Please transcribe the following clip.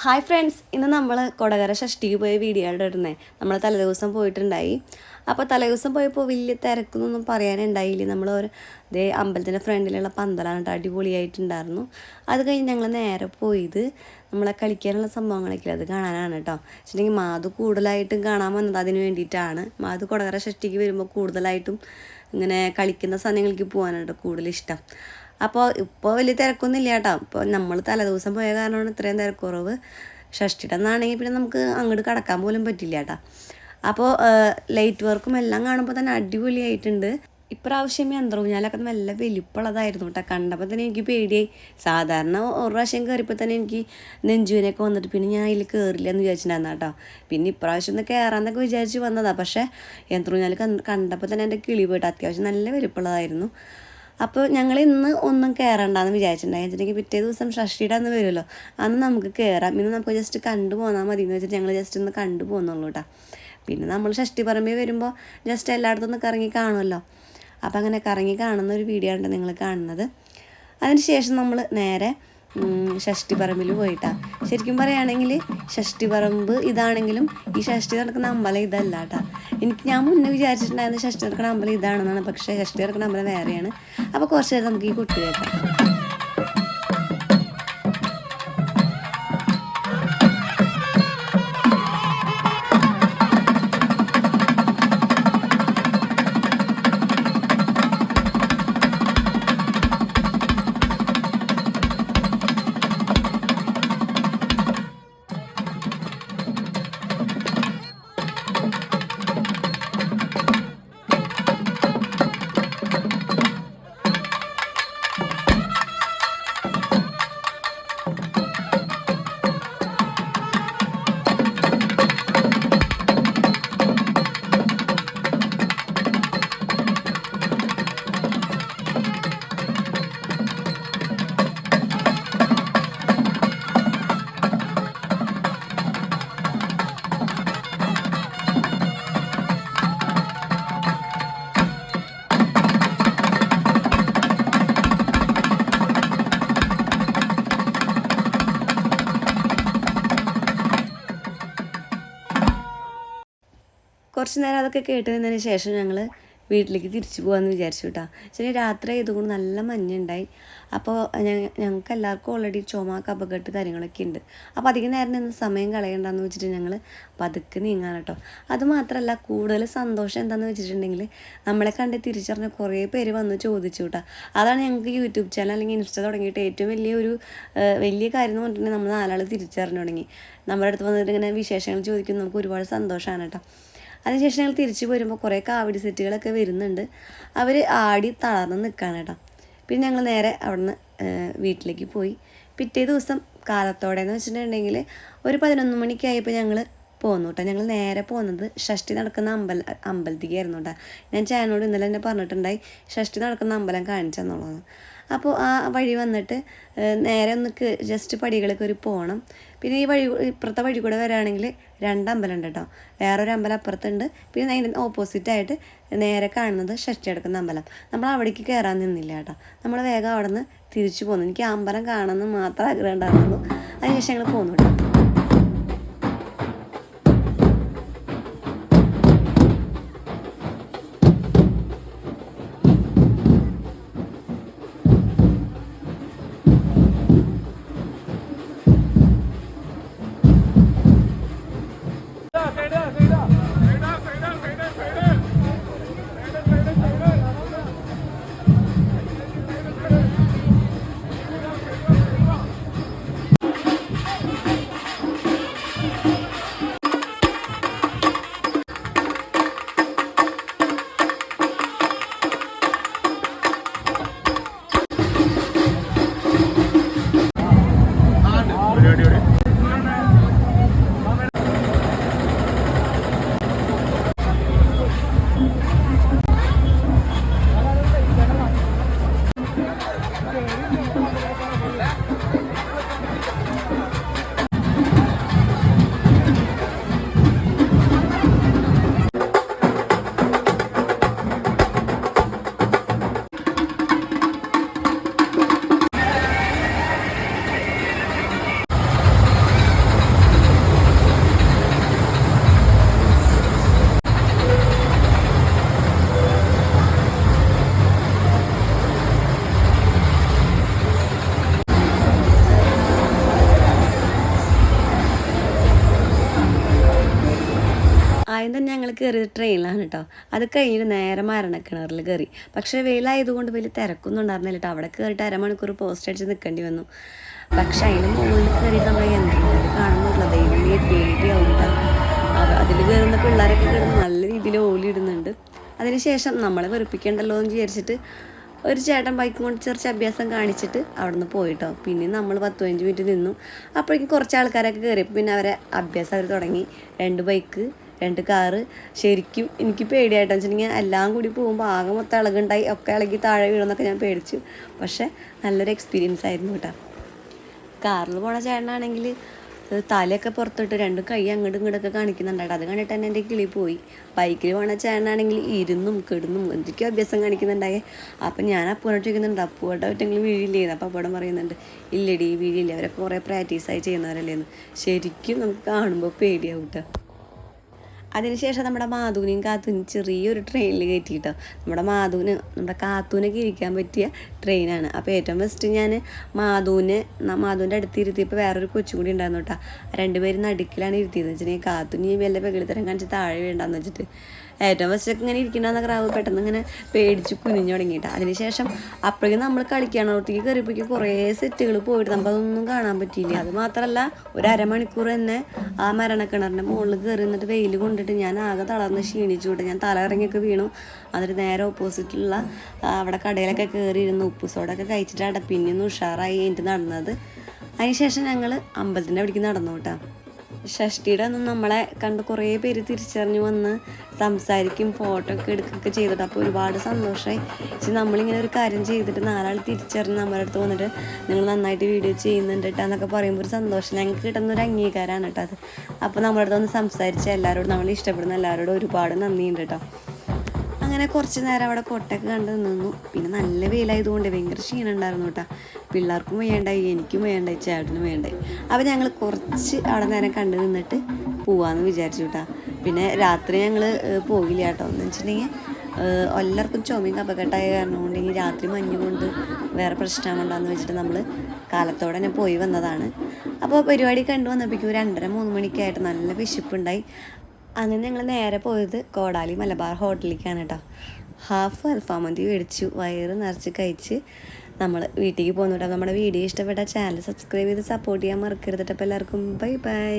Hi friends, ഇന്ന് നമ്മൾ കൊടകര ഷഷ്ടിക്ക് പോയ വീഡിയോ ആണ് ഇടുന്നത്. നമ്മൾ തലേദിവസം പോയിട്ടുണ്ടായി. അപ്പോൾ തലേദിവസം പോയപ്പോൾ വലിയ തിരക്കൊന്നും പറയാനുണ്ടായില്ല. നമ്മൾ ദേ അമ്പലത്തിൻ്റെ ഫ്രണ്ടിലുള്ള പന്തലാണ് കേട്ടോ, അടിപൊളിയായിട്ടുണ്ടായിരുന്നു. അത് കഴിഞ്ഞ് ഞങ്ങൾ നേരെ പോയത് നമ്മളെ കളിക്കാനുള്ള സംഭവങ്ങളൊക്കെ അത് കാണാനാണ് കേട്ടോ. വെച്ചിട്ടുണ്ടെങ്കിൽ മാധു കൂടുതലായിട്ടും കാണാൻ വന്നത് അതിന് വേണ്ടിയിട്ടാണ്. മാധു കൊടകര ഷഷ്ടിക്ക് വരുമ്പോൾ കൂടുതലായിട്ടും ഇങ്ങനെ കളിക്കുന്ന സ്ഥലങ്ങൾക്ക് പോകാനാണ് കേട്ടോ കൂടുതൽ ഇഷ്ടം. അപ്പോൾ ഇപ്പോൾ വലിയ തിരക്കൊന്നും ഇല്ല കേട്ടോ. ഇപ്പോൾ നമ്മൾ തലേദിവസം പോയ കാരണമാണ് ഇത്രയും തിരക്കുറവ്. ഷഷ്ടിയുടെ അന്നാണെങ്കിൽ പിന്നെ നമുക്ക് അങ്ങോട്ട് കടക്കാൻ പോലും പറ്റില്ല കേട്ടോ. അപ്പോൾ ലൈറ്റ് വർക്കും എല്ലാം കാണുമ്പോൾ തന്നെ അടിപൊളിയായിട്ടുണ്ട്. ഇപ്രാവശ്യം യന്ത്രൂഞ്ഞാലൊക്കെ നല്ല വലിപ്പമുള്ളതായിരുന്നു കേട്ടോ. കണ്ടപ്പോൾ തന്നെ എനിക്ക് പേടിയായി. സാധാരണ ഒരു പ്രാവശ്യം കയറിയപ്പോൾ തന്നെ എനിക്ക് നെഞ്ചുവിനൊക്കെ വന്നിട്ട് പിന്നെ ഞാൻ അതിൽ കയറില്ല എന്ന് വിചാരിച്ചിട്ടുണ്ടായിരുന്നു കേട്ടോ. പിന്നെ ഇപ്രാവശ്യം ഒന്ന് കയറാമെന്നൊക്കെ വിചാരിച്ച് വന്നതാണ്. പക്ഷേ യന്ത്രൂഞ്ഞാൽ കണ്ടപ്പോൾ തന്നെ എൻ്റെ കിളി പോയിട്ട് അത്യാവശ്യം നല്ല വലിപ്പമുള്ളതായിരുന്നു. അപ്പോൾ ഞങ്ങൾ ഇന്ന് ഒന്നും കയറണ്ടെന്ന് വിചാരിച്ചിട്ടുണ്ടായി. വെച്ചിട്ടുണ്ടെങ്കിൽ പിറ്റേ ദിവസം ഷഷ്ടിയുടെ അന്ന് വരുമല്ലോ, അന്ന് നമുക്ക് കയറാം. ഇന്ന് നമുക്ക് ജസ്റ്റ് കണ്ടു പോന്നാൽ മതി എന്ന് വെച്ചിട്ട് ഞങ്ങൾ ജസ്റ്റ് ഒന്ന് കണ്ടു പോകുന്നുള്ളൂ കേട്ടോ. പിന്നെ നമ്മൾ ഷഷ്ടി പറമ്പിൽ വരുമ്പോൾ ജസ്റ്റ് എല്ലായിടത്തും ഒന്ന് കറങ്ങി കാണുമല്ലോ. അപ്പോൾ അങ്ങനെ കറങ്ങി കാണുന്ന ഒരു വീഡിയോ ആണ് നിങ്ങൾ കാണുന്നത്. അതിന് ശേഷം നമ്മൾ നേരെ ഷഷ്ടി പറമ്പിൽ പോയിട്ടാണ്. ശരിക്കും പറയുകയാണെങ്കിൽ ഷഷ്ടി പറമ്പ് ഇതാണെങ്കിലും ഈ ഷഷ്ടി നടക്കുന്ന അമ്പലം ഇതല്ല കേട്ടോ. ഞാൻ മുന്നേ വിചാരിച്ചിട്ടുണ്ടായിരുന്നു ഷഷ്ടി നടക്കുന്ന അമ്പലം ഇതാണെന്നാണ്. പക്ഷേ ഷഷ്ടി നടക്കുന്ന അമ്പലം വേറെയാണ്. അപ്പോൾ കുറച്ച് നേരം നമുക്ക് ഈ കുട്ടി കേൾക്കാം. കുറച്ച് നേരം അതൊക്കെ കേട്ട് നിന്നതിന് ശേഷം ഞങ്ങൾ വീട്ടിലേക്ക് തിരിച്ചു പോകാമെന്ന് വിചാരിച്ചു കേട്ടോ. ശരി, രാത്രി ആയതുകൊണ്ട് നല്ല മഞ്ഞുണ്ടായി. അപ്പോൾ ഞങ്ങൾക്ക് എല്ലാവർക്കും ഓൾറെഡി ചുമ കഫക്കെട്ട് കാര്യങ്ങളൊക്കെ ഉണ്ട്. അപ്പോൾ അധികം നേരം നിന്ന് സമയം കളയണ്ടെന്ന് വെച്ചിട്ട് ഞങ്ങൾ പതുക്കെ നീങ്ങാൻ കേട്ടോ. അതുമാത്രമല്ല, കൂടുതൽ സന്തോഷം എന്താണെന്ന് വെച്ചിട്ടുണ്ടെങ്കിൽ നമ്മളെ കണ്ട് തിരിച്ചറിഞ്ഞ കുറേ പേര് വന്ന് ചോദിച്ചു കേട്ടോ. അതാണ് ഞങ്ങൾക്ക് യൂട്യൂബ് ചാനൽ അല്ലെങ്കിൽ ഇൻസ്റ്റ തുടങ്ങിയിട്ട് ഏറ്റവും വലിയ കാര്യം എന്ന് പറഞ്ഞിട്ടുണ്ടെങ്കിൽ നമ്മൾ നാലാൾ തിരിച്ചറിഞ്ഞു തുടങ്ങി. നമ്മുടെ അടുത്ത് വന്നിട്ട് ഇങ്ങനെ വിശേഷങ്ങൾ ചോദിക്കുന്നത് നമുക്ക് ഒരുപാട് സന്തോഷമാണ് കേട്ടോ. അതിനുശേഷം ഞങ്ങൾ തിരിച്ചു പോരുമ്പോൾ കുറേ കാവടി സെറ്റുകളൊക്കെ വരുന്നുണ്ട്. അവർ ആടി തളർന്ന് നിൽക്കുകയാണ് കേട്ടോ. പിന്നെ ഞങ്ങൾ നേരെ അവിടുന്ന് വീട്ടിലേക്ക് പോയി. പിറ്റേ ദിവസം കാലത്തോടെ എന്ന് വെച്ചിട്ടുണ്ടെങ്കിൽ ഒരു 11 മണിക്കായപ്പോൾ ഞങ്ങൾ പോന്നു കേട്ടോ. ഞങ്ങൾ നേരെ പോകുന്നത് ഷഷ്ടി നടക്കുന്ന അമ്പലത്തിലേക്കായിരുന്നു കേട്ടോ. ഞാൻ ചേട്ടനോട് ഇന്നലെ തന്നെ പറഞ്ഞിട്ടുണ്ടായി ഷഷ്ടി നടക്കുന്ന അമ്പലം കാണിച്ചെന്നുള്ളത്. അപ്പോൾ ആ വഴി വന്നിട്ട് നേരെ ഒന്ന് ജസ്റ്റ് പടികളൊക്കെ ഒരു പോകണം. പിന്നെ ഇപ്പുറത്തെ വഴി കൂടെ വരികയാണെങ്കിൽ 2 അമ്പലം ഉണ്ട് കേട്ടോ. വേറൊരു അമ്പലം അപ്പുറത്തുണ്ട്. പിന്നെ അതിൻ്റെ ഓപ്പോസിറ്റായിട്ട് നേരെ കാണുന്നത് ഷഷ്ടി നടക്കുന്ന അമ്പലം. നമ്മൾ അവിടേക്ക് കയറാൻ നിന്നില്ല കേട്ടോ. നമ്മൾ വേഗം അവിടെ നിന്ന് തിരിച്ചു പോന്നു. എനിക്ക് ആ അമ്പലം കാണണമെന്ന് മാത്രം ആഗ്രഹം ഉണ്ടായിരുന്നു. അതിനുശേഷം ഞങ്ങൾ പോന്നു കേട്ടോ. ആദ്യം തന്നെ ഞങ്ങൾ കയറിയത് ട്രെയിനിലാണ് കേട്ടോ. അത് കഴിഞ്ഞിട്ട് നേരെ മരണക്കിണറിൽ കയറി. പക്ഷേ വെയിലായതുകൊണ്ട് വലിയ തിരക്കൊന്നും ഉണ്ടായിരുന്നില്ല കേട്ടോ. അവിടെ കയറിയിട്ട് അരമണിക്കൂർ പോസ്റ്റ് അടിച്ച് നിൽക്കേണ്ടി വന്നു. പക്ഷെ അതിന് മുകളിൽ കയറിയിട്ട് നമ്മൾ എന്തെങ്കിലും കാണുന്നില്ല, ദൈവമേ പേടിയാവും കേട്ടോ. അതിൽ കയറുന്ന പിള്ളേരൊക്കെ കയറുന്ന നല്ല രീതിയിൽ ഓലിയിടുന്നുണ്ട്. അതിനുശേഷം നമ്മളെ വെറുപ്പിക്കേണ്ടല്ലോ എന്ന് വിചാരിച്ചിട്ട് ഒരു ചേട്ടൻ ബൈക്കും കൊണ്ട് ചെറിയ അഭ്യാസം കാണിച്ചിട്ട് അവിടെ നിന്ന് പോയിട്ടോ. പിന്നെ നമ്മൾ 10-15 മിനിറ്റ് നിന്നു. അപ്പോഴേക്കും കുറച്ച് ആൾക്കാരൊക്കെ കയറിയപ്പോൾ പിന്നെ അവരെ അഭ്യാസം അവർ തുടങ്ങി. 2 ബൈക്ക് 2 കാറ്. ശരിക്കും എനിക്ക് പേടിയായിട്ടെന്ന് വെച്ചിട്ടുണ്ടെങ്കിൽ എല്ലാം കൂടി പോകുമ്പോൾ ആകെ മൊത്തം ഇളകുണ്ടായി, ഒക്കെ ഇളകി താഴെ വീഴുമെന്നൊക്കെ ഞാൻ പേടിച്ചു. പക്ഷേ നല്ലൊരു എക്സ്പീരിയൻസ് ആയിരുന്നു കേട്ടോ. കാറിൽ പോണ ചേട്ടനാണെങ്കിൽ തലയൊക്കെ പുറത്തിട്ട് 2 കൈ അങ്ങോട്ടും ഇങ്ങോട്ടൊക്കെ കാണിക്കുന്നുണ്ടായിട്ട് അത് കണ്ടിട്ട് തന്നെ എൻ്റെ കിളി പോയി. ബൈക്കിൽ പോണ ചേട്ടനാണെങ്കിൽ ഇരുന്നും കിടന്നും എന്തൊക്കെയോ അഭ്യാസം കാണിക്കുന്നുണ്ടായേ. അപ്പം ഞാൻ അപ്പൂനോട് ചോദിക്കുന്നുണ്ട്, അപ്പൂടെ ഒറ്റെങ്കിലും വീഴില്ലേന്ന്. അപ്പം അപ്പൂടെ പറയുന്നുണ്ട്, ഇല്ലടി വീഴില്ല, അവരൊക്കെ കുറേ പ്രാക്ടീസായി ചെയ്യുന്നവരല്ലേന്ന്. ശരിക്കും നമുക്ക് കാണുമ്പോൾ പേടിയാവും കേട്ടോ. അതിനുശേഷം നമ്മുടെ മാധുവിനെയും കാത്തൂനും ചെറിയൊരു ട്രെയിനിൽ കയറ്റിയിട്ടോ. നമ്മുടെ കാത്തൂനൊക്കെ ഇരിക്കാൻ പറ്റിയ ട്രെയിനാണ്. അപ്പോൾ ഏറ്റവും ഫസ്റ്റ് ഞാൻ മാധുവിൻ്റെ അടുത്ത് ഇരുത്തിയപ്പോൾ വേറൊരു കൊച്ചും കൂടി ഉണ്ടായിരുന്നു കേട്ടോ. 2 പേരും നടുക്കിലാണ് ഇരുത്തിയെന്ന് വെച്ചിട്ടുണ്ടെങ്കിൽ കാത്തൂന് വല്ല പെകളിത്തരം കാണിച്ച് താഴെ വേണ്ടെന്ന് വെച്ചിട്ട് ഏറ്റവും ഫസ്റ്റൊക്കെ ഇങ്ങനെ ഇരിക്കണമെന്ന ക്രാവ് പെട്ടെന്ന് ഇങ്ങനെ പേടിച്ച് കുനിഞ്ഞു തുടങ്ങിയിട്ടാ. അതിനുശേഷം അപ്പോഴേക്കും നമ്മൾ കളിക്കാനോടത്തേക്ക് കയറിയപ്പോഴേക്കും കുറേ സെറ്റുകൾ പോയിട്ട് നമുക്കതൊന്നും കാണാൻ പറ്റിയില്ല. അത് മാത്രമല്ല ഒരു അരമണിക്കൂർ തന്നെ ആ മരണക്കിണറിൻ്റെ മുകളിൽ കയറി നിന്നിട്ട് വെയിൽ കൊണ്ടിട്ട് ഞാൻ ആകെ തളർന്ന് ക്ഷീണിച്ചു വിട്ട് ഞാൻ തല ഇറങ്ങിയൊക്കെ വീണു. അതിന് നേരെ ഓപ്പോസിറ്റുള്ള അവിടെ കടയിലൊക്കെ കയറിയിരുന്ന് ഉപ്പ് സോഡൊക്കെ കഴിച്ചിട്ടാണ് പിന്നെയൊന്ന് ഉഷാറായി എനിക്ക് നടന്നത്. അതിനുശേഷം ഞങ്ങൾ അമ്പലത്തിൻ്റെ അവിടേക്ക് നടന്നു കേട്ടോ. ഷഷ്ടിയുടെ ഒന്നും നമ്മളെ കണ്ട് കുറേ പേര് തിരിച്ചറിഞ്ഞ് വന്ന് സംസാരിക്കും, ഫോട്ടോ ഒക്കെ എടുക്കുകയൊക്കെ ചെയ്തിട്ട്. അപ്പോൾ ഒരുപാട് സന്തോഷമായി. പക്ഷേ നമ്മളിങ്ങനെ ഒരു കാര്യം ചെയ്തിട്ട് 4 ആൾ തിരിച്ചറിഞ്ഞ് നമ്മുടെ അടുത്ത് വന്നിട്ട് നിങ്ങൾ നന്നായിട്ട് വീഡിയോ ചെയ്യുന്നുണ്ട് കേട്ടോ എന്നൊക്കെ പറയുമ്പോൾ ഒരു സന്തോഷം, ഞങ്ങൾക്ക് കിട്ടുന്നൊരു അംഗീകാരമാണ് കേട്ടോ അത്. അപ്പോൾ നമ്മുടെ അടുത്ത് വന്ന് സംസാരിച്ച എല്ലാവരോടും, നമ്മൾ ഇഷ്ടപ്പെടുന്ന എല്ലാവരോടും ഒരുപാട് നന്ദിയുണ്ട് കേട്ടോ. അങ്ങനെ കുറച്ച് നേരം അവിടെ കൊട്ടയൊക്കെ കണ്ട് നിന്നു. പിന്നെ നല്ല വെയിലായതുകൊണ്ട് ഭയങ്കര ക്ഷീണം ഉണ്ടായിരുന്നു കേട്ടോ. പിള്ളേർക്കും വേണ്ടായി, എനിക്കും വേണ്ടായി, ചേട്ടനും വേണ്ടായി. അപ്പോൾ ഞങ്ങൾ കുറച്ച് അവിടെ നേരം കണ്ടു നിന്നിട്ട് പോവാമെന്ന് വിചാരിച്ചു കേട്ടോ. പിന്നെ രാത്രി ഞങ്ങൾ പോകില്ല കേട്ടോ. എന്ന് വെച്ചിട്ടുണ്ടെങ്കിൽ എല്ലാവർക്കും ചുമയും കഫക്കെട്ടായ കാരണം കൊണ്ട് ഇനി രാത്രി മഞ്ഞ് കൊണ്ട് വേറെ പ്രശ്നമുണ്ടാന്ന് വെച്ചിട്ട് നമ്മൾ കാലത്തോടെ തന്നെ പോയി വന്നതാണ്. അപ്പോൾ പരിപാടി കണ്ടു വന്നപ്പോഴേക്കും 2:30-3 മണിക്കായിട്ട് നല്ല വിശപ്പുണ്ടായി. അങ്ങനെ ഞങ്ങൾ നേരെ പോയത് കോടാലി മലബാർ ഹോട്ടലിലേക്കാണ് കേട്ടോ. ഹാഫ് അൽഫാം മന്തി മേടിച്ചു, വയറ് നിറച്ച് കഴിച്ച് നമ്മൾ വീട്ടിലേക്ക് പോകുന്നു കേട്ടോ. നമ്മുടെ വീഡിയോ ഇഷ്ടപ്പെട്ട ചാനൽ സബ്സ്ക്രൈബ് ചെയ്ത് സപ്പോർട്ട് ചെയ്യാൻ മറക്കരുത് കേട്ടോ. അപ്പോൾ എല്ലാവർക്കും ബൈ ബൈ.